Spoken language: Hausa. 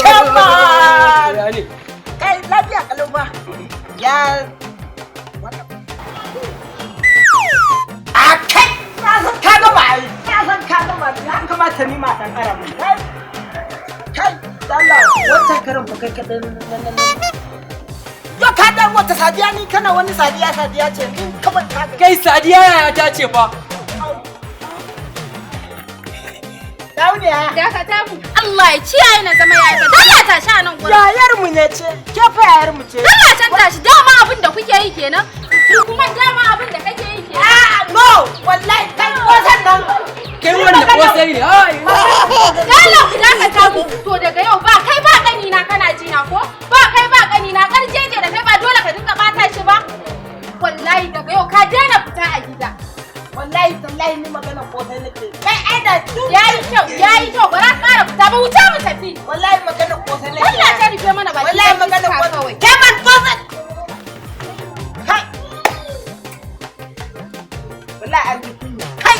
Come on. Kai lafiya kalau ba. Ya a kai ka gama ai ka san ka gama ya kamata ni ma dan kara mun kai Allah wannan karan fa kai kadan yo ka dan wata sadiya ni kana wani sadiya ce ni kaman ka kai sadiya ya ta ce fa Dauniya dakata mu Allah ya ciyaye na zama yayi ka dalla ta sha nan gurin yayar mu ne ce ke fa yayar mu ce dalla can tashi dama abin da kuke yi kenan kuma dama abin da kake yi kenan no wallahi kai kosan nan kai wanda kosai ne ai dalla ku dakata mu to daga yau ba kai ba kani na kana ji na ko ba kai ba kani na karjeje da kai ba dole ka dinga bata shi ba wallahi daga yau ka daina fita a gida wallahi tallahi ni magana kosai nake kai ai da yayi kyau bara ƙara fita ba wuce mu tafi wallahi magana kosai nake Allah ta rufe mana baki wallahi magana kosai ke man kosai kai wallahi an kai